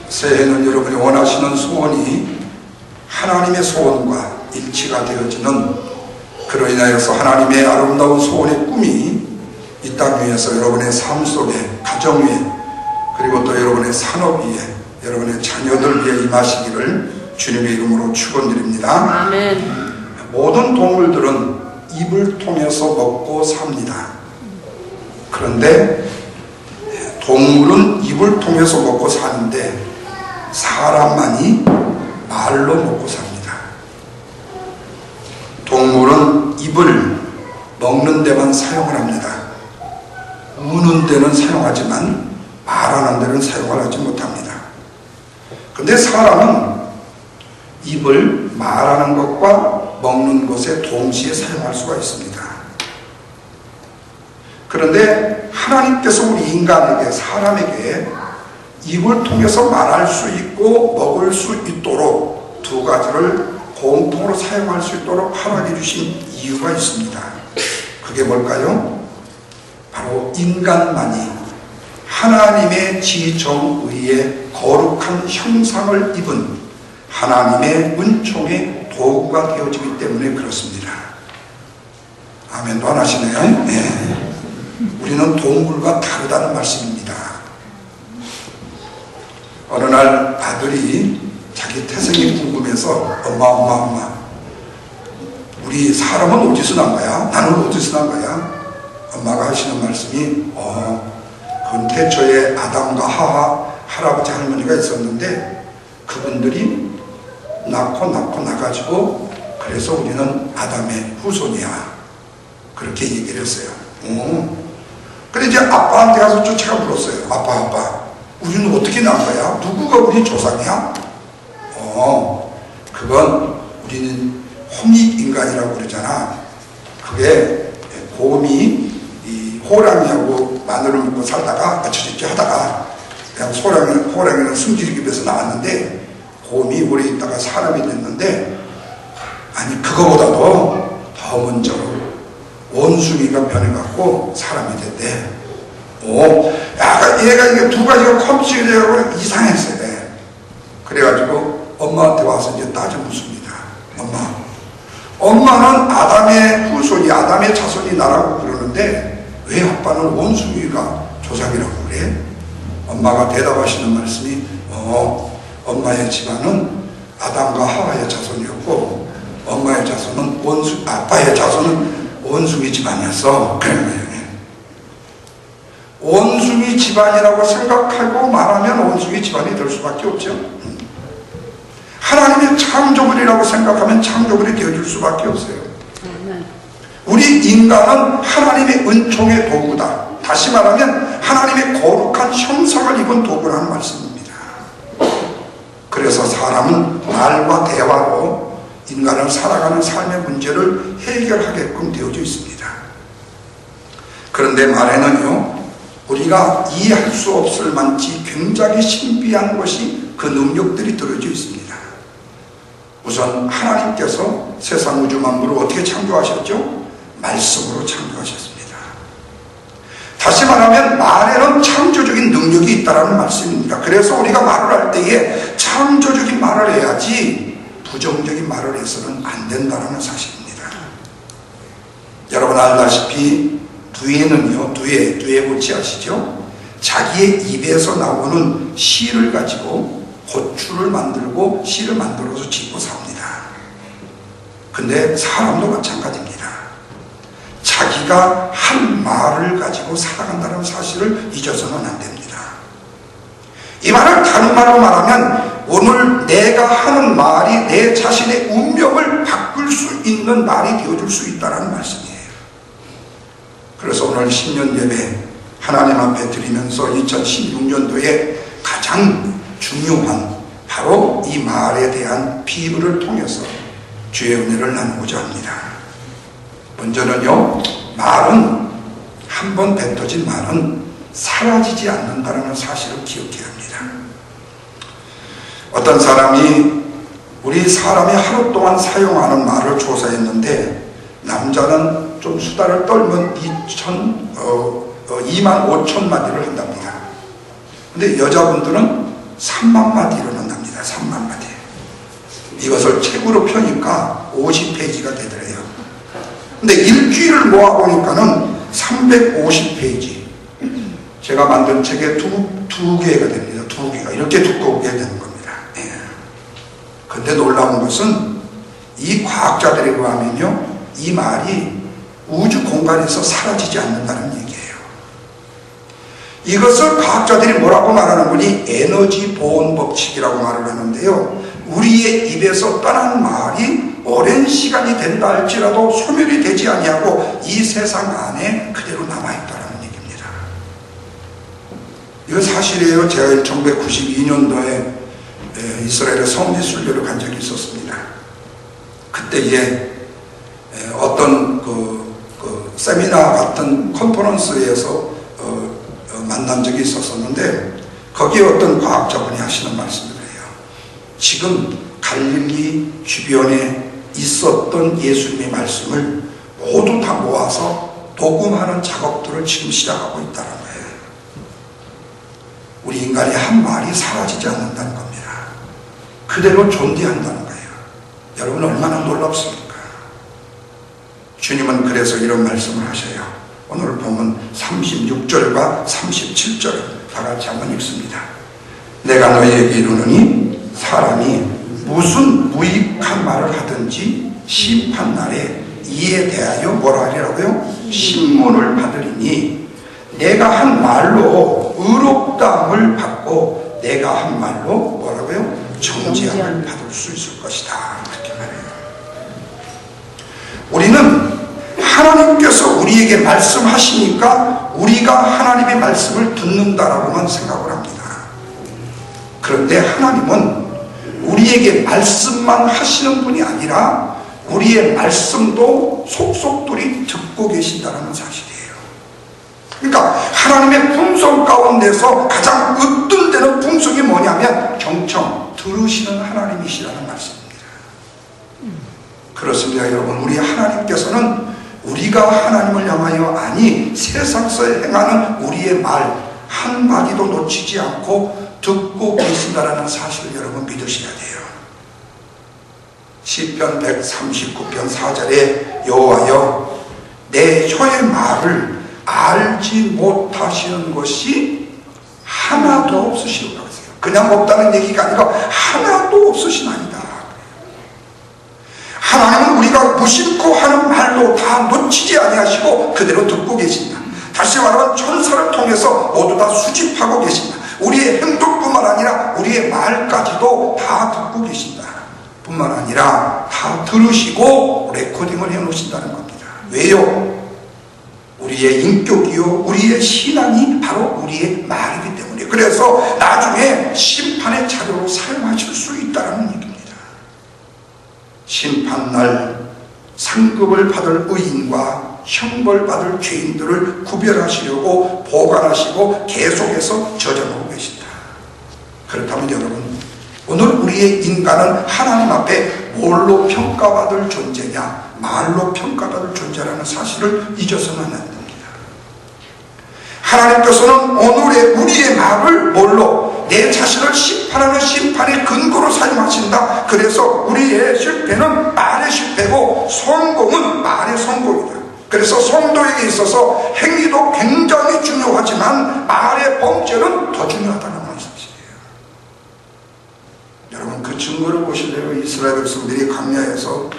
새해는 여러분이 원하시는 소원이 하나님의 소원과 일치가 되어지는, 그로 인하여서 하나님의 아름다운 소원의 꿈이 이 땅 위에서 여러분의 삶 속에, 가정 위에, 그리고 또 여러분의 산업 위에, 여러분의 자녀들 위에 임하시기를 주님의 이름으로 축원드립니다. 아멘. 모든 동물들은 입을 통해서 먹고 삽니다. 그런데 동물은 입을 통해서 먹고 사는데 사람만이 말로 먹고 삽니다. 동물은 입을 먹는 데만 사용을 합니다. 우는 데는 사용하지만 말하는 데는 사용을 하지 못합니다. 그런데 사람은 입을 말하는 것과 먹는 것에 동시에 사용할 수가 있습니다. 그런데 하나님께서 우리 인간에게, 사람에게 입을 통해서 말할 수 있고 먹을 수 있도록 두 가지를 공통으로 사용할 수 있도록 허락해 주신 이유가 있습니다. 그게 뭘까요? 바로 인간만이 하나님의 지정의의 거룩한 형상을 입은 하나님의 은총의 도구가 되어지기 때문에 그렇습니다. 아멘도 안 하시네요. 네. 우리는 동물과 다르다는 말씀입니다. 어느 날 아들이 자기 태생이 궁금해서 엄마 우리 사람은 어디서 난 거야? 나는 어디서 난 거야? 엄마가 하시는 말씀이 그건 태초에 아담과 할아버지 할머니가 있었는데 그분들이 낳고 나가지고 그래서 우리는 아담의 후손이야, 그렇게 얘기를 했어요. 그래 이제 아빠한테 가서 쫓아가 물었어요. 아빠 우리는 어떻게 난 거야? 누구가 우리 조상이야? 그건 우리는 홍익인간이라고 그러잖아. 그게 곰이 이 호랑이하고 마늘을 먹고 살다가 어쩌저쩌 하다가 그냥 호랑이는 숨기기 위해서 나왔는데 곰이 오래 있다가 사람이 됐는데, 아니 그거보다도 더 먼저 원숭이가 변해갖고 사람이 됐대. 얘가 이게 두 가지가 컴퓨터되고 이상했어요. 그래가지고 엄마한테 와서 이제 따져 묻습니다. 엄마는 아담의 후손이, 아담의 자손이 나라고 그러는데 왜 아빠는 원숭이가 조상이라고 그래? 엄마가 대답하시는 말씀이 엄마의 집안은 아담과 하와의 자손이었고 엄마의 자손은 아빠의 자손은 원숭이 집안이었어. 그런 거예요. 원숭이 집안이라고 생각하고 말하면 원숭이 집안이 될 수밖에 없죠. 하나님의 창조물이라고 생각하면 창조물이 되어줄 수밖에 없어요. 우리 인간은 하나님의 은총의 도구다. 다시 말하면 하나님의 거룩한 형상을 입은 도구라는 말씀입니다. 그래서 사람은 말과 대화로 인간을 살아가는 삶의 문제를 해결하게끔 되어져 있습니다. 그런데 말에는요, 우리가 이해할 수 없을 만치 굉장히 신비한 것이, 그 능력들이 들어져 있습니다. 우선 하나님께서 세상 우주 만물을 어떻게 창조하셨죠? 말씀으로 창조하셨습니다. 다시 말하면 말에는 창조적인 능력이 있다는 말씀입니다. 그래서 우리가 말을 할 때에 창조적인 말을 해야지 부정적인 말을 해서는 안 된다는 사실입니다. 여러분 알다시피 두에는요, 두에고치 아시죠? 자기의 입에서 나오는 씨를 가지고 고추를 만들고 씨를 만들어서 짓고 삽니다. 근데 사람도 마찬가지입니다. 자기가 한 말을 가지고 살아간다는 사실을 잊어서는 안 됩니다. 이 말을 다른 말로 말하면 오늘 내가 하는 말이 내 자신의 운명을 바꿀 수 있는 말이 되어줄 수 있다는 말씀이에요. 그래서 오늘 신년 예배 하나님 앞에 드리면서 2016년도에 가장 중요한 바로 이 말에 대한 비유를 통해서 주의 은혜를 나누고자 합니다. 먼저는요, 말은 한번 뱉어진 말은 사라지지 않는다는 사실을 기억해야 합니다. 어떤 사람이 우리 사람이 하루 동안 사용하는 말을 조사했는데, 남자는 좀 수다를 떨면 2만 5천 마디를 한답니다. 근데 여자분들은 3만 마디를 한답니다. 3만 마디. 이것을 책으로 펴니까 50페이지가 되더래요. 근데 일주일을 모아보니까는 350페이지. 제가 만든 책에 두 개가 됩니다. 2개가. 이렇게 두껍게 되는 겁니다. 예. 근데 놀라운 것은 이 과학자들에 의하면요, 이 말이 우주 공간에서 사라지지 않는다는 얘기예요. 이것을 과학자들이 뭐라고 말하는 거니? 에너지 보온 법칙이라고 말을 하는데요, 우리의 입에서 떠난 말이 오랜 시간이 된다 할지라도 소멸이 되지 아니하고 이 세상 안에 그대로 남아있다는 얘기입니다. 이거 사실이에요. 제가 1992년도에 이스라엘에 성지 순례를 간 적이 있었습니다. 그때에 어떤 세미나 같은 컨퍼런스에서 만난 적이 있었는데, 거기에 어떤 과학자분이 하시는 말씀이에요. 지금 갈릴리 주변에 있었던 예수님의 말씀을 모두 다 모아서 녹음하는 작업들을 지금 시작하고 있다는 거예요. 우리 인간의 한 말이 사라지지 않는다는 겁니다. 그대로 존재한다는 거예요. 여러분, 얼마나 놀랍습니까? 주님은 그래서 이런 말씀을 하셔요. 오늘 보면 36절과 37절 다 같이 한번 읽습니다. 내가 너희에게 이르노니 사람이 무슨 무익한 말을 하든지 심판날에 이에 대하여 뭐라 하리라고요? 신문을 받으리니 내가 한 말로 의롭다함을 받고 내가 한 말로 뭐라고요? 정죄함을 받을 수 있을 것이다. 그렇게 말해요. 우리는 하나님께서 우리에게 말씀하시니까 우리가 하나님의 말씀을 듣는다라고만 생각을 합니다. 그런데 하나님은 우리에게 말씀만 하시는 분이 아니라 우리의 말씀도 속속들이 듣고 계신다는 사실이에요. 그러니까 하나님의 풍성 가운데서 가장 으뜸되는 풍성이 뭐냐면 경청, 들으시는 하나님이시라는 말씀입니다. 그렇습니다, 여러분. 우리 하나님께서는 우리가 하나님을 향하여 아니 세상에서 행하는 우리의 말 한마디도 놓치지 않고 듣고 계신다라는 사실을 여러분 믿으셔야 돼요. 시편 139편 4절에 여호와여 내 혀의 말을 알지 못하시는 것이 하나도 없으시오라고 했어요. 그냥 없다는 얘기가 아니라 하나도 없으시나이다. 하나님은 우리가 무심코 하는 말도 다 놓치지 아니하시고 그대로 듣고 계신다. 다시 말하면 천사를 통해서 모두 다 수집하고 계신다. 우리의 행동뿐만 아니라 우리의 말까지도 다 듣고 계신다. 뿐만 아니라 다 들으시고 레코딩을 해놓으신다는 겁니다. 왜요? 우리의 인격이요, 우리의 신앙이 바로 우리의 말이기 때문에. 그래서 나중에 심판의 자료로 사용하실 수 있다는 얘기입니다. 심판날 상급을 받을 의인과 형벌받을 죄인들을 구별하시려고 보관하시고 계속해서 저장하고 계신다. 그렇다면 여러분, 오늘 우리의 인간은 하나님 앞에 뭘로 평가받을 존재냐? 말로 평가받을 존재라는 사실을 잊어서는 안 됩니다. 하나님께서는 오늘의 우리의 말을 뭘로? 내 자신을 심판하는 심판의 근거로 사용하신다. 그래서 우리의 실패는 말의 실패고 성공은 말의 성공이다. 그래서 성도에게 있어서 행위도 굉장히 중요하지만 말의 범죄는 더 중요하다는 사실이에요. 여러분, 그 증거를 보실래요? 이스라엘 백성들이 광야에서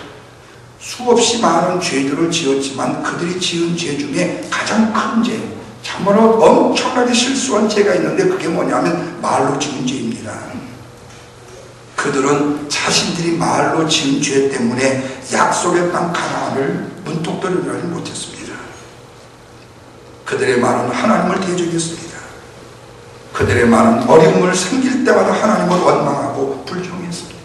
수없이 많은 죄들을 지었지만 그들이 지은 죄 중에 가장 큰 죄, 참으로 엄청나게 실수한 죄가 있는데 그게 뭐냐면 말로 지은 죄입니다. 그들은 자신들이 말로 지은 죄 때문에 약속의 땅 가나안을 문턱들을 들어가지 못했습니다. 그들의 말은 하나님을 대적했습니다. 그들의 많은 어려움을 생길 때마다 하나님을 원망하고 불평했습니다.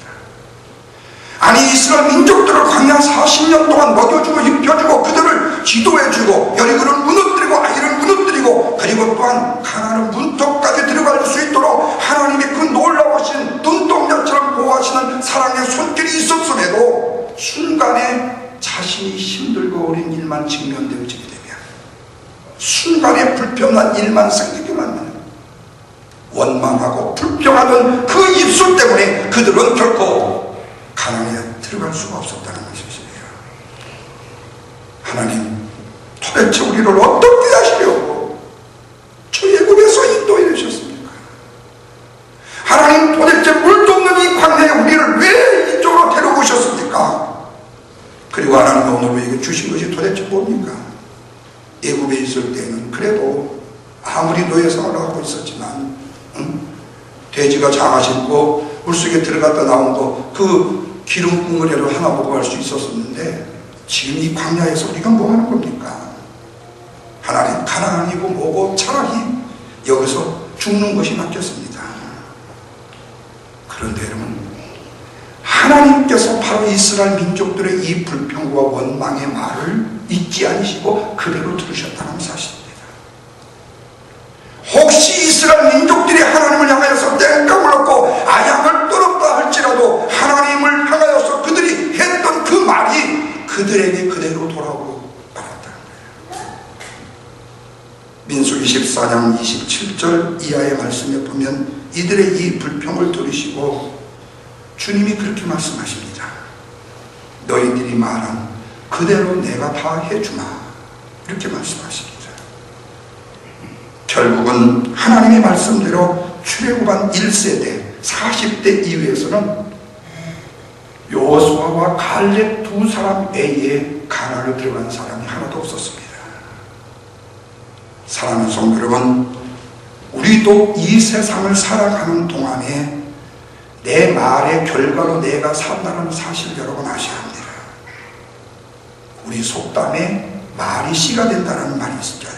아니 이스라엘 민족들을 광야 40년 동안 먹여주고 입혀주고 그들을 지도해주고 여리고를 무너뜨리고 아이를 무너뜨리고 그리고 또한 가나안 문턱까지 들어갈 수 있도록 하나님의 그 놀라우신 눈동자처럼 보호하시는 사랑의 손길이 있었음에도 순간에 자신이 힘들고 어린 일만 직면되어지게 되면 순간에 불평난 일만 생기기만 하면 원망하고 불평하던 그 입술 때문에 그들은 결코 가나안에 들어갈 수가 없었다는 것이에요. 하나님 도대체 우리를 어떻게 하시려고 저 애굽에서 인도해 주셨습니까? 하나님 도대체 물도 없는 이 광야에 우리를 왜 이쪽으로 데려오셨습니까? 그리고 하나님 오늘 우리에게 주신 것이 도대체 뭡니까? 애굽에 있을 때는 그래도 아무리 노예 생활을 하고 있었지만 돼지가 장화 신고 물속에 들어갔다 나온 거 그 기름 붕어리를 하나 보고 갈 수 있었었는데 지금 이 광야에서 우리가 뭐 하는 겁니까? 하나님 가나안이고 뭐고 차라리 여기서 죽는 것이 낫겠습니다. 그런데 여러분 하나님께서 바로 이스라엘 민족들의 이 불평과 원망의 말을 잊지 않으시고 그대로 들으셨다는 사실입니다. 혹시 이스라엘 민족들이 하나님을 향하여서 땡깡을 얻고 아양을 떨었다 할지라도 하나님을 향하여서 그들이 했던 그 말이 그들에게 그대로 돌아오고 말았다는 거예요. 민수기 14장 27절 이하의 말씀에 보면 이들의 이 불평을 들으시고 주님이 그렇게 말씀하십니다. 너희들이 말한 그대로 내가 다 해주마 이렇게 말씀하십니다. 결국은 하나님의 말씀대로 출애굽한 1세대 40대 이후에서는 여호수아와 갈렙 두 사람 외에 가나안을 들어간 사람이 하나도 없었습니다. 사랑하는 성도 여러분, 우리도 이 세상을 살아가는 동안에 내 말의 결과로 내가 산다는 사실을 여러분 아셔야 합니다. 우리 속담에 말이 씨가 된다는 말이 있어요.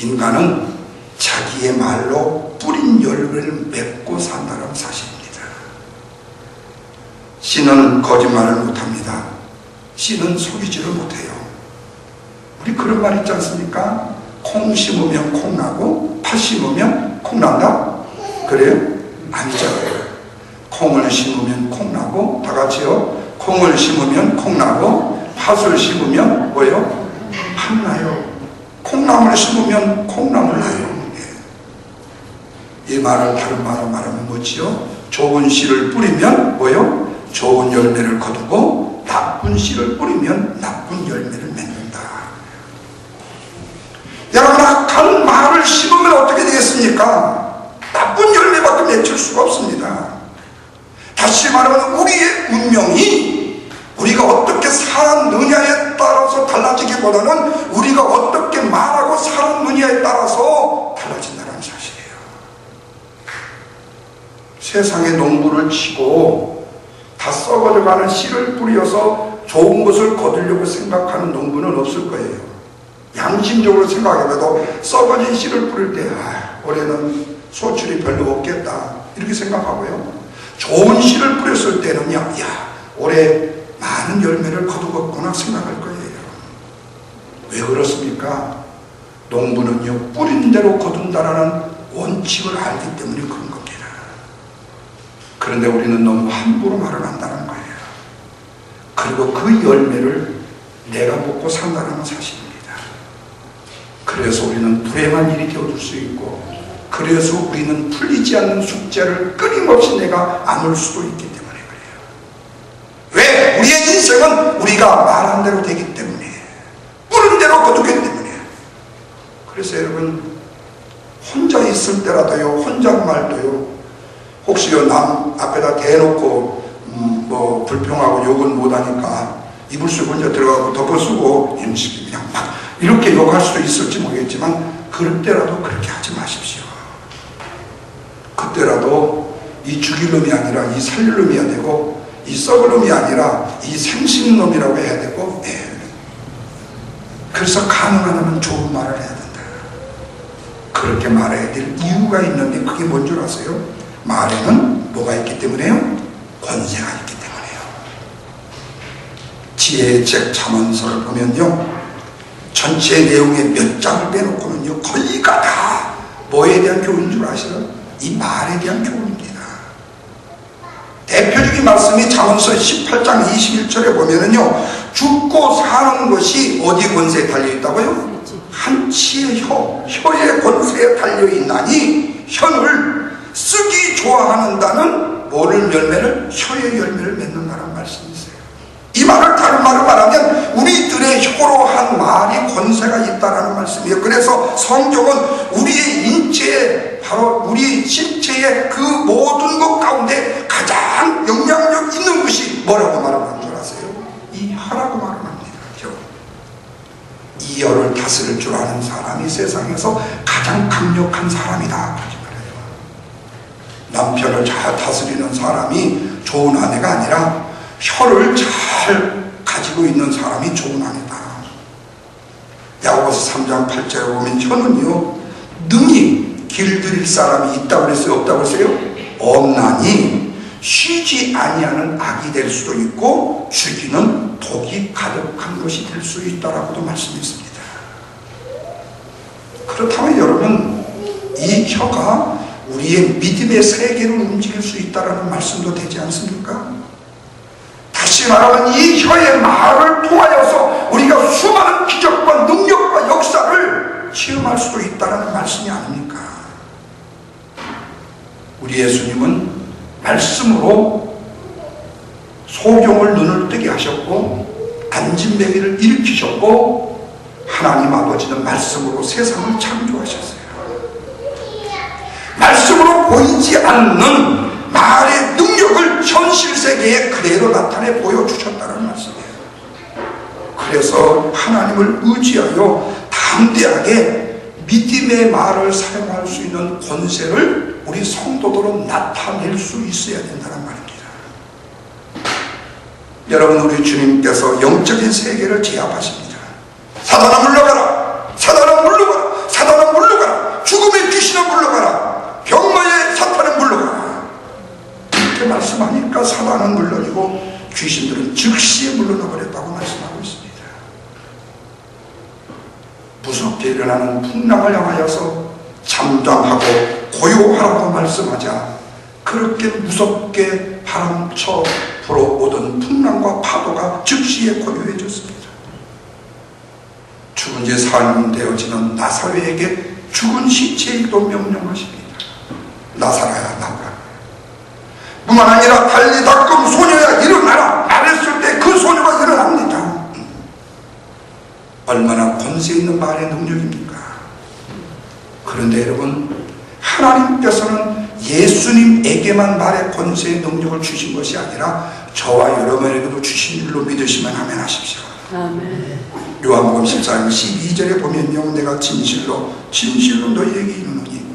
인간은 자기의 말로 뿌린 열매를 맺고 산다는 사실입니다. 씨는 거짓말을 못합니다. 씨는 속이지를 못해요. 우리 그런 말 있지 않습니까? 콩 심으면 콩 나고 팥 심으면 콩 난다? 그래요? 아니죠. 콩을 심으면 콩 나고 다 같이요. 콩을 심으면 콩 나고 팥을 심으면 뭐예요? 팥 나요. 콩나물을 심으면 콩나물 나요. 이 말을 다른 말로 말하면 뭐지요? 좋은 씨를 뿌리면 뭐요? 좋은 열매를 거두고 나쁜 씨를 뿌리면 나쁜 열매를 맺는다. 여러분 악한 말을 심으면 어떻게 되겠습니까? 나쁜 열매밖에 맺힐 수가 없습니다. 다시 말하면 우리의 운명이 우리가 어떻게 살았느냐에 따라서 달라지기보다는 우리가 어떻게 말하고 살았느냐에 따라서 달라진다는 사실이에요. 세상에 농부를 치고 다 썩어져가는 씨를 뿌려서 좋은 것을 거두려고 생각하는 농부는 없을 거예요. 양심적으로 생각해봐도 썩어진 씨를 뿌릴 때 올해는 소출이 별로 없겠다 이렇게 생각하고요. 좋은 씨를 뿌렸을 때는요, 야 올해 많은 열매를 거두었구나 생각할 거예요. 왜 그렇습니까? 농부는요 뿌린 대로 거둔다라는 원칙을 알기 때문에 그런 겁니다. 그런데 우리는 너무 함부로 말을 한다는 거예요. 그리고 그 열매를 내가 먹고 산다는 사실입니다. 그래서 우리는 불행한 일이 되어줄 수 있고, 그래서 우리는 풀리지 않는 숙제를 끊임없이 내가 안을 수도 있기 때문에 그래요. 왜? 우리의 인생은 우리가 말한 대로 되기 때문에, 뿌린 대로 거두기 때문에. 그래서 여러분 혼자 있을 때라도요, 혼잣말도요, 혹시요 남 앞에다 대놓고 뭐 불평하고 욕은 못하니까 이불 속에 혼자 들어가고 덮어쓰고 임시 그냥 막 이렇게 욕할 수도 있을지 모르겠지만 그럴 때라도 그렇게 하지 마십시오. 그때라도 이 죽일 놈이 아니라 이 살릴 놈이 해야 되고, 이 썩을 놈이 아니라 이 생신 놈이라고 해야 되고, 그래서 가능하다면 좋은 말을 해야 된다. 그렇게 말해야 될 이유가 있는데 그게 뭔 줄 아세요? 말에는 뭐가 있기 때문에요? 권세가 있기 때문에요. 지혜의 책 잠언서를 보면요, 전체 내용의 몇 장을 빼놓고는요 거의가 다 뭐에 대한 교훈인 줄 아시나요? 이 말에 대한 교훈입니다. 대표적인 말씀이 잠언서 18장 21절에 보면은요, 죽고 사는 것이 어디 권세에 달려있다고요? 한치의 혀의 권세에 달려있나니 혀를 쓰기 좋아하는다는 뭐를 열매를? 혀의 열매를 맺는다는 말씀이 있어요. 이 말을 다른 말로 말하면 우리들의 혀로 한 말이 권세가 있다는 말씀이에요. 그래서 성경은 우리의 인체에, 바로 우리 신체의 그 모든 것 가운데 가장 영향력 있는 것이 뭐라고 말하는 줄 아세요? 이 혀라고 말을 합니다. 혀. 이 혀를 다스릴 줄 아는 사람이 세상에서 가장 강력한 사람이다, 그렇게 말해요. 남편을 잘 다스리는 사람이 좋은 아내가 아니라 혀를 잘 가지고 있는 사람이 좋은 아내다. 야고보서 3장 8절에 보면 혀는요 능히 길들일 사람이 있다고 그랬어요? 없다고 그랬어요? 없나니 쉬지 아니하는 악이 될 수도 있고 죽이는 독이 가득한 것이 될 수 있다라고도 말씀했습니다. 그렇다면 여러분, 이 혀가 우리의 믿음의 세계를 움직일 수 있다라는 말씀도 되지 않습니까? 다시 말하면 이 혀의 말을 통하여서 우리가 수많은 기적과 능력과 역사를 체험할 수도 있다는 말씀이 아닙니까? 우리 예수님은 말씀으로 소경을 눈을 뜨게 하셨고 안진뱅이를 일으키셨고 하나님 아버지는 말씀으로 세상을 창조하셨어요. 말씀으로 보이지 않는 말의 능력을 현실 세계에 그대로 나타내 보여주셨다는 말씀이에요. 그래서 하나님을 의지하여 담대하게 믿음의 말을 사용할 수 있는 권세를 우리 성도들은 나타낼 수 있어야 된다는 말입니다. 여러분, 우리 주님께서 영적인 세계를 제압하십니다. 사단아 물러가라! 사단아 물러가라! 사단아 물러가라! 죽음의 귀신아 물러가라! 병마의 사탄은 물러가라! 이렇게 말씀하니까 사단은 물러지고 귀신들은 즉시에 물러나 버렸다고 말씀하고 있습니다. 무섭게 일어나는 풍랑을 향하여서 잠잠하고 고요하라고 말씀하자 그렇게 무섭게 바람쳐 불어오던 풍랑과 파도가 즉시에 고요해졌습니다. 죽은 지 사흘 되어지는 나사로에게 죽은 시체일도 명령하십니다. 나사로야 나오라. 뿐만 아니라 달리 닦음 소녀야 일어나라 말했을 때 그 소녀가 일어납니다. 얼마나 권세 있는 말의 능력입니까? 그런데 여러분, 하나님께서는 예수님에게만 말의 권세의 능력을 주신 것이 아니라 저와 여러분에게도 주신 일로 믿으시면 아멘 하십시오. 아멘. 요한복음 14장 12절에 보면요, 내가 진실로 너희에게 이르노니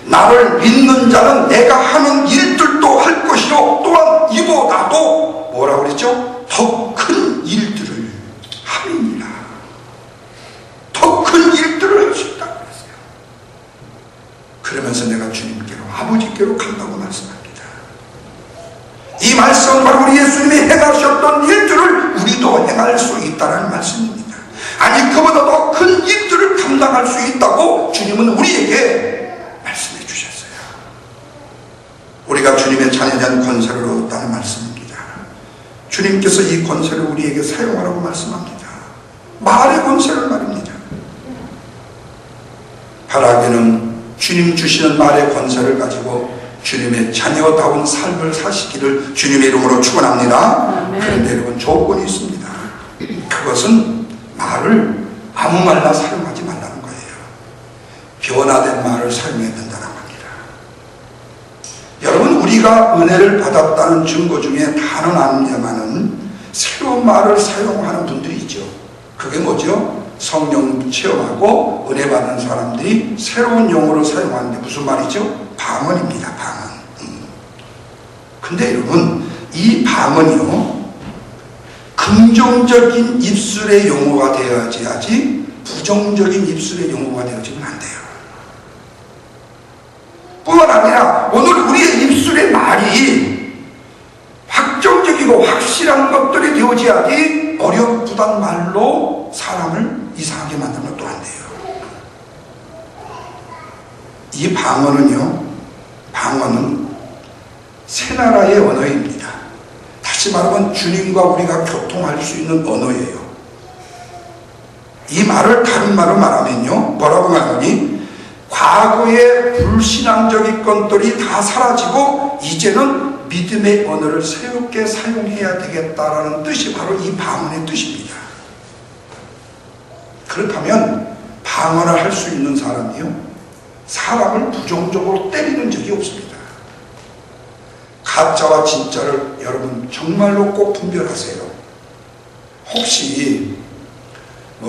나를 믿는 자는 내가 하는 일들도 할 것이요 또한 이보다도 뭐라고 그랬죠? 더 큰 일들을 함이니라. 더 큰 일들을 할 수 있다고 그랬어요. 그러면서 내가 주님께로 아버지께로 간다고 말씀합니다. 이 말씀은 바로 우리 예수님이 행하셨던 일들을 우리도 행할 수 있다는 말씀입니다. 아니, 그보다 더 큰 일들을 감당할 수 있다고 주님은 우리에게 말씀해 주셨어요. 우리가 주님의 자녀된 권세를 얻었다는 말씀입니다. 주님께서 이 권세를 우리에게 사용하라고 말씀합니다. 말의 권세를 말입니다. 바라기는 주님 주시는 말의 권세를 가지고 주님의 자녀다운 삶을 사시기를 주님의 이름으로 축원합니다. 그런데 여러분, 조건이 있습니다. 그것은 말을 아무 말나 사용하지 말라는 거예요. 변화된 말을 사용해야 된다는 겁니다. 여러분, 우리가 은혜를 받았다는 증거 중에 다른 아니냐마는 새로운 말을 사용하는 분들이 있죠. 그게 뭐죠? 성령 체험하고 은혜 받는 사람들이 새로운 용어를 사용하는데 무슨 말이죠? 방언입니다. 방언. 근데 여러분, 이 방언이요, 긍정적인 입술의 용어가 되어야지 부정적인 입술의 용어가 되어지면 안 돼요. 뿐만 아니라 오늘 우리의 입술의 말이 확정적이고 확실한 것들이 되어져야지 어렴풋한 말로 사람을 이상하게 만들면 또 안 돼요. 이 방언은 새 나라의 언어입니다. 다시 말하면 주님과 우리가 교통할 수 있는 언어예요. 이 말을 다른 말로 말하면요, 뭐라고 말하니? 과거의 불신앙적인 것들이 다 사라지고 이제는 믿음의 언어를 새롭게 사용해야 되겠다라는 뜻이 바로 이 방언의 뜻입니다. 그렇다면 방언을 할 수 있는 사람이요, 사람을 부정적으로 때리는 적이 없습니다. 가짜와 진짜를 여러분 정말로 꼭 분별하세요. 혹시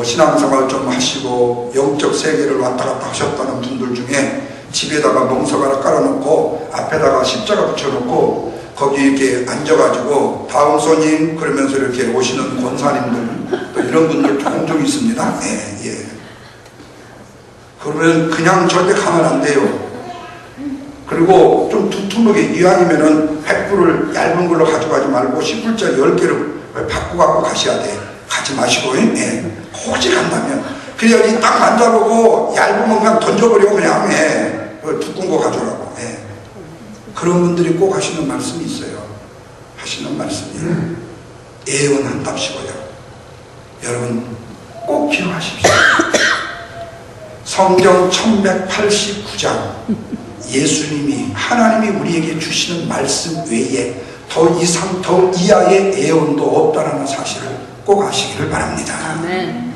신앙생활 좀 하시고 영적 세계를 왔다 갔다 하셨다는 분들 중에 집에다가 멍석 하나 깔아놓고 앞에다가 십자가 붙여놓고 거기 이렇게 앉아가지고 다음 손님 그러면서 이렇게 오시는 권사님들 또 이런 분들 종종 있습니다. 예. 그러면 그냥 절대 가면 안 돼요. 그리고 좀 두툼하게 이왕이면은 100불을 얇은 걸로 가져가지 말고 10불짜리 10개를 바꾸고 가셔야 돼. 가지 마시고, 혹시 간다면 그래야지 딱 만져보고 얇으면 그냥 던져버리고 그냥 두꺼운 거 가져라고. 그런 분들이 꼭 하시는 말씀이 있어요. 하시는 말씀이 애원한답시고요. 여러분 꼭 기억하십시오. 성경 1189장 예수님이 하나님이 우리에게 주시는 말씀 외에 더 이상 더 이하의 애원도 없다는 사실을 꼭 아시기를 바랍니다. 아멘.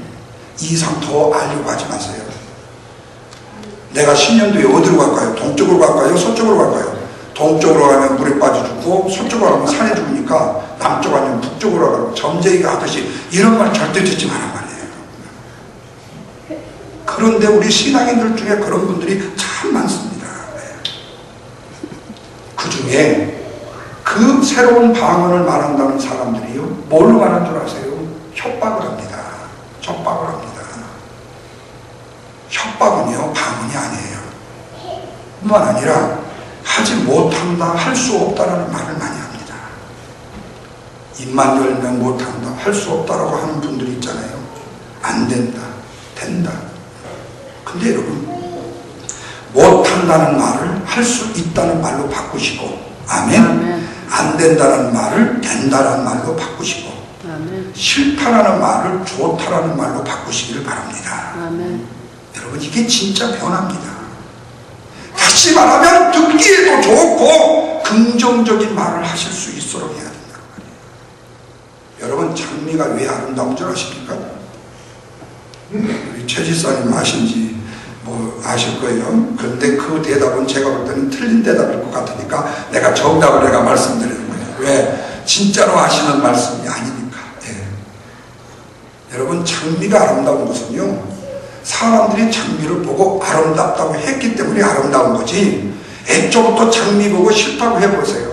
이 이상 더 알려고 하지 마세요. 내가 10년 뒤에 어디로 갈까요? 동쪽으로 갈까요? 서쪽으로 갈까요? 동쪽으로 가면 물에 빠져 죽고 서쪽으로 가면 산에 죽으니까 남쪽 아니면 북쪽으로 가고 점쟁이가 하듯이 이런 말 절대 듣지 말란 말이에요. 그런데 우리 신앙인들 중에 그런 분들이 참 많습니다. 그 중에 그 새로운 방언을 말한다는 사람들이요, 뭘로 말한 줄 아세요? 협박을 합니다. 협박을 합니다. 협박은요, 방언이 아니에요. 뿐만 아니라 하지 못한다, 할 수 없다라는 말을 많이 합니다. 입만 열면 못한다, 할 수 없다라고 하는 분들이 있잖아요. 안 된다, 된다. 근데 여러분, 못한다는 말을 할 수 있다는 말로 바꾸시고, 아멘. 아멘. 안 된다는 말을 된다라는 말로 바꾸시고, 아멘. 싫다라는 말을 좋다라는 말로 바꾸시기를 바랍니다. 아멘. 여러분, 이게 진짜 변화입니다. 다시 말하면 듣기에도 좋고 긍정적인 말을 하실 수 있도록 해야 된다는 말이에요. 여러분, 장미가 왜 아름다운 줄 아십니까? 우리 최 지사님 아신지 아실 거예요. 그런데 그 대답은 제가 볼 때는 틀린 대답일 것 같으니까 내가 정답을 내가 말씀드리는 거예요. 왜? 진짜로 하시는 말씀이 아니니까. 여러분, 장미가 아름다운 것은요, 사람들이 장미를 보고 아름답다고 했기 때문에 아름다운 거지, 애초부터 장미 보고 싫다고 해보세요.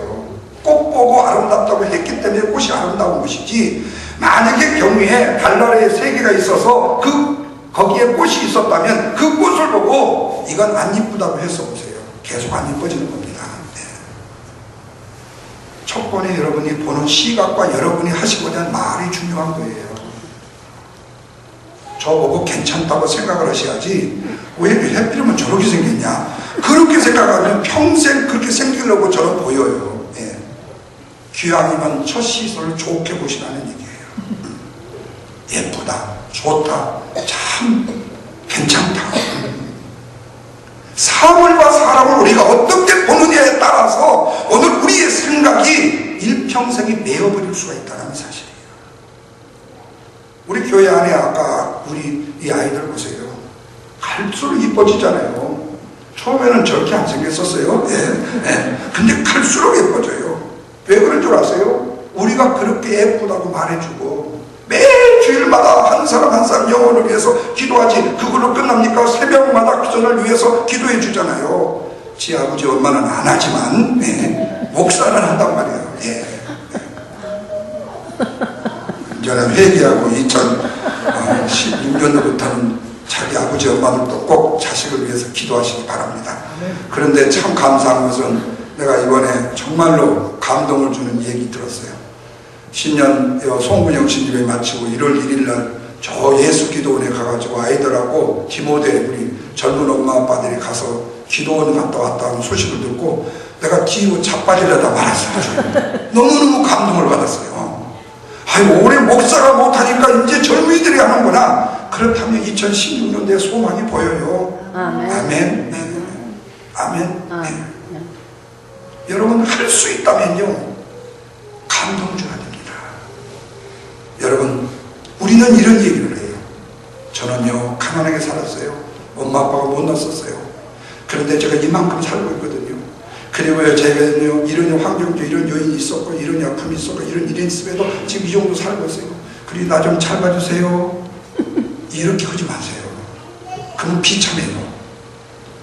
꽃 보고 아름답다고 했기 때문에 꽃이 아름다운 것이지, 만약에 경우에 달나라에 3개가 있어서 거기에 꽃이 있었다면 그 꽃을 보고 이건 안 이쁘다고 해서 보세요. 계속 안 이뻐지는 겁니다. 첫 번에 여러분이 보는 시각과 여러분이 하시고자 하는 말이 중요한 거예요. 저보고 괜찮다고 생각을 하셔야지, 왜 해피면 저렇게 생겼냐, 그렇게 생각하면 평생 그렇게 생기려고 저는 보여요. 귀향이면 첫 시선을 좋게 보시라는 얘기예요. 예쁘다, 좋다, 참 괜찮다. 사물과 사람을 우리가 어떻게 보느냐에 따라서 오늘 우리의 생각이 일평생이 메어버릴 수가 있다는 사실이에요. 우리 교회 안에 아까 우리 이 아이들 보세요. 갈수록 이뻐지잖아요. 처음에는 저렇게 안 생겼었어요. 근데 갈수록 예뻐져요. 왜 그런 줄 아세요? 우리가 그렇게 예쁘다고 말해주고 매일 주일마다 한 사람 한 사람 영혼을 위해서 기도하지, 그걸로 끝납니까? 새벽마다 기도를 위해서 기도해 주잖아요. 지 아버지 엄마는 안 하지만 목사는 한단 말이에요. 저는 회개하고 2016년부터는 자기 아버지 엄마들도 꼭 자식을 위해서 기도하시기 바랍니다. 그런데 참 감사한 것은 내가 이번에 정말로 감동을 주는 얘기 들었어요. 신년 송근영 신집회 마치고 1월 1일 날 저 예수기도원에 가가지고 아이들하고 디모데 우리 젊은 엄마 아빠들이 가서 기도원 갔다 왔다는 소식을 듣고 내가 뒤로 자빠지려다 말았어요. 너무너무 감동을 받았어요. 아니 올해 목사가 못하니까 이제 젊은이들이 하는구나. 그렇다면 2016년도에 소망이 보여요. 아멘. 아멘. 네. 아멘. 네. 여러분 할 수 있다면요 감동 줘야 됩니다. 여러분 우리는 이런 얘기를 해요. 저는요 가난하게 살았어요. 엄마 아빠가 못 났었어요. 그런데 제가 이만큼 살고 있거든요. 그리고요 제가요 이런 환경도 이런 요인이 있었고 이런 약품이 있었고 이런 일이 있음에도 지금 이 정도 살고 있어요. 그리고 나 좀 잘 봐주세요. 이렇게 하지 마세요. 그건 비참해요.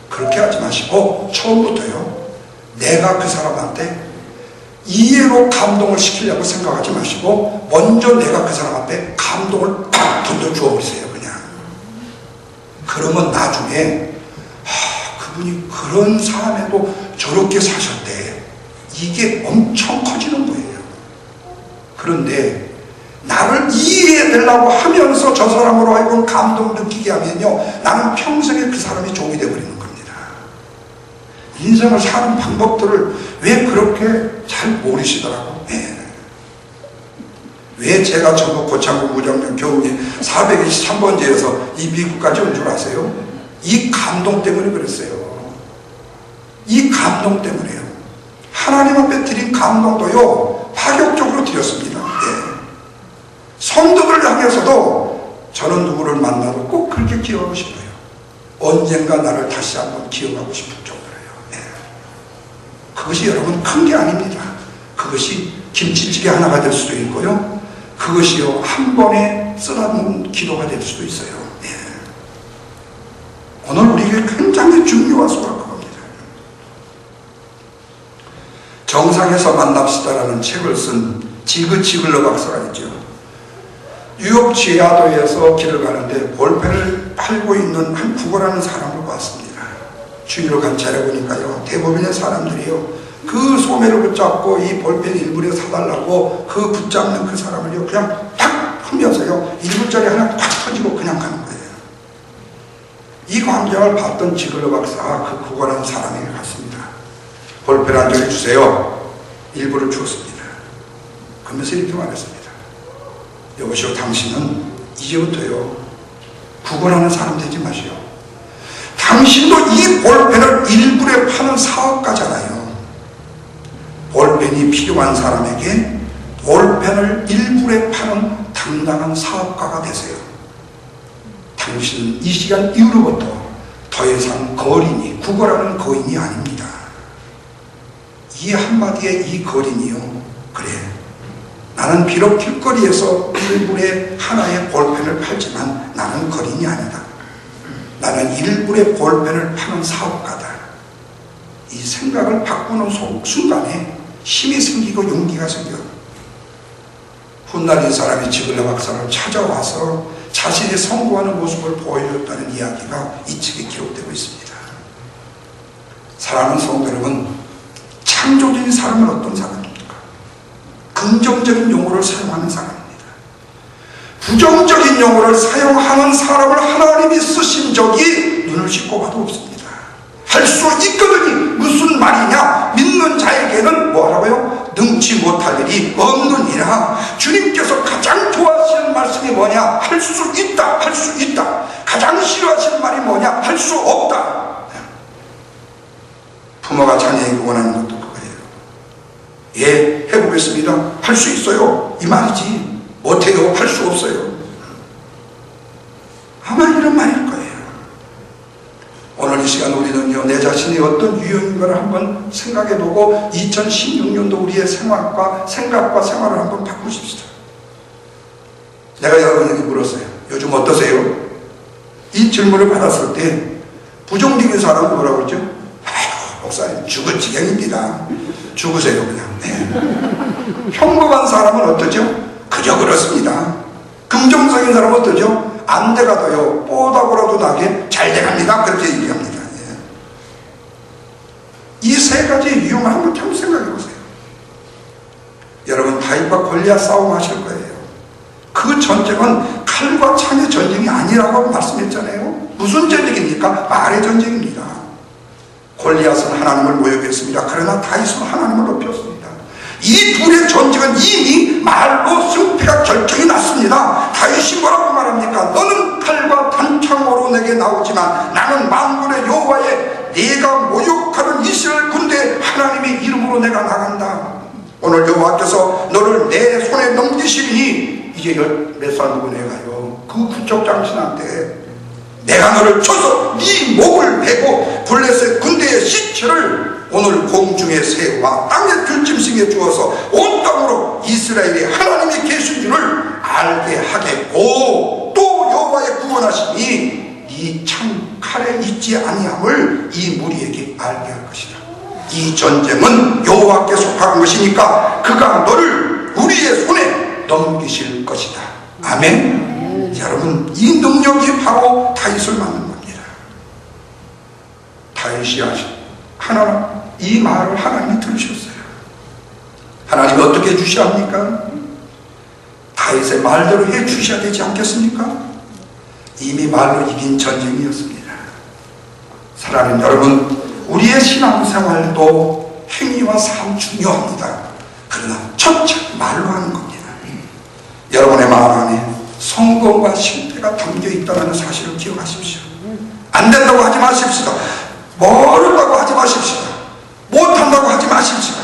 그렇게 하지 마시고 처음부터요 내가 그 사람한테 이해로 감동을 시키려고 생각하지 마시고 먼저 내가 그 사람 앞에 감동을 딱 던져주어 버리세요. 그냥 그러면 나중에 그분이 그런 삶에도 저렇게 사셨대 이게 엄청 커지는 거예요. 그런데 나를 이해해내려고 하면서 저 사람으로 하여금 감동을 느끼게 하면요 나는 평생에 그 사람이 종이 되어버리는 겁니다. 인생을 사는 방법들을 왜 그렇게 잘 모르시더라고. 왜 제가 전국 고창군 무장령 교훈이 423번지에서 이 미국까지 온 줄 아세요? 이 감동 때문에 그랬어요. 이 감동 때문에요. 하나님 앞에 드린 감동도요 파격적으로 드렸습니다. 성도들을 향해서도 저는 누구를 만나도 꼭 그렇게 기억하고 싶어요. 언젠가 나를 다시 한번 기억하고 싶을 정도로요. 그것이 여러분 큰 게 아닙니다. 그것이 김치찌개 하나가 될 수도 있고요. 그것이요 한 번에 쓰라는 기도가 될 수도 있어요. 오늘 우리에게 굉장히 중요한 소각입니다. 정상에서 만납시다라는 책을 쓴 지그 지글러 박사가 있죠. 뉴욕 지하도에서 길을 가는데 볼펜을 팔고 있는 한 구걸하는 사람을 봤습니다. 주위를 관찰해 보니까요 대부분의 사람들이요 그 소매를 붙잡고 이 볼펜 일부를 사달라고 그 붙잡는 그 사람을요 그냥 탁 풀면서요 1불짜리 하나 탁 터지고 그냥 가는 거예요. 이 광경을 봤던 지글러 박사가 그 구걸하는 사람에게 갔습니다. 볼펜 한 장을 주세요. 1불을 주었습니다. 그러면서 이렇게 말했습니다. 여보시오 당신은 이제부터요 구걸하는 사람 되지 마시오. 당신도 이 볼펜을 1불에 파는 사업가잖아요. 볼펜이 필요한 사람에게 볼펜을 1불에 파는 당당한 사업가가 되세요. 당신은 이 시간 이후로부터 더 이상 거린이 구걸하는 거인이 아닙니다. 이 한마디에 이 거린이요 그래 나는 비록 길거리에서 1불에 하나의 볼펜을 팔지만 나는 거린이 아니다. 나는 1불에 볼펜을 파는 사업가다. 이 생각을 바꾸는 순간에 힘이 생기고 용기가 생겨. 훗날 이 사람이 지글러 박사를 찾아와서 자신이 성공하는 모습을 보여줬다는 이야기가 이 책에 기록되고 있습니다. 사랑하는 성도 여러분, 창조적인 사람은 어떤 사람입니까? 긍정적인 용어를 사용하는 사람입니다. 부정적인 용어를 사용하는 사람을 하나님이 쓰신 적이 눈을 씻고 봐도 없습니다. 할 수 있거든요. 무슨 말이냐? 믿는 자에게는 뭐라고요? 능치 못할 일이 없느니라. 주님께서 가장 좋아하시는 말씀이 뭐냐? 할 수 있다. 할 수 있다. 가장 싫어하시는 말이 뭐냐? 할 수 없다. 부모가 자녀에게 원하는 것도 그거예요. 예, 해보겠습니다. 할 수 있어요. 이 말이지. 못해요. 할 수 없어요. 아마 이런 말일 거예요. 오늘 이 시간 우리는요, 내 자신이 어떤 유형인가를 한번 생각해보고 2016년도 우리의 생각과 생활을 한번 바꾸십시다. 내가 여러분에게 물었어요. 요즘 어떠세요? 이 질문을 받았을 때 부정적인 사람은 뭐라고 그러죠? 아이고 목사님 죽을 지경입니다. 죽으세요 그냥. 네. 평범한 사람은 어떠죠? 그저 그렇습니다. 긍정적인 사람은 어떠죠? 안 돼가도요 뽀다고라도 나게 잘 돼갑니다. 그렇게 얘기합니다. 예. 세 가지의 위험을 한번 참 생각해 보세요. 여러분, 다윗과 골리앗 싸움 하실 거예요. 그 전쟁은 칼과 창의 전쟁이 아니라고 말씀했잖아요. 무슨 전쟁입니까? 말의 전쟁입니다. 골리앗은 하나님을 모욕했습니다. 그러나 다윗은 하나님을 높였습니다. 이 둘의 전쟁은 이미 말로 승패가 결정이 났습니다. 다윗이 뭐라고 말합니까? 너는 칼과 단창으로 내게 나오지만 나는 만군의 여호와의 네가 모욕하는 이스라엘 군대 하나님의 이름으로 내가 나간다. 오늘 여호와께서 너를 내 손에 넘기시리니 이제 몇 살 먹은 애가요, 그 국적장신한테 내가 너를 쳐서 네 목을 베고 블레셋 군대의 시체를 오늘 공중의 새와 땅의 들짐승에 주어서 온 땅으로 이스라엘이 하나님이 계신 줄을 알게 하겠고, 또 여호와의 구원하심이 네 참 칼에 있지 아니함을 이 무리에게 알게 할 것이다. 이 전쟁은 여호와께 속한 것이니까 그가 너를 우리의 손에 넘기실 것이다. 아멘. 여러분, 이 능력이 바로 다윗을 만든 겁니다. 다윗이 이 말을 하나님이 들으셨어요. 하나님이 어떻게 해주셔야 합니까? 다윗의 말대로 해주셔야 되지 않겠습니까? 이미 말로 이긴 전쟁이었습니다. 사랑하는 여러분, 우리의 신앙생활도 행위와 삶 중요합니다. 그러나 첫째 말로 하는 겁니다. 여러분의 말 안에 성공과 실패가 담겨 있다는 사실을 기억하십시오. 안 된다고 하지 마십시오. 모른다고 하지 마십시오. 못한다고 하지 마십시오.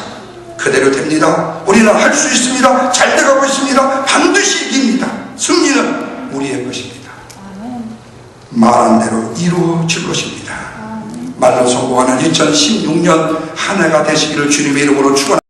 그대로 됩니다. 우리는 할 수 있습니다. 잘 돼가고 있습니다. 반드시 이깁니다. 승리는 우리의 것입니다. 말한 대로 이루어질 것입니다. 말로 성공하는 2016년 한 해가 되시기를 주님의 이름으로 축원합니다.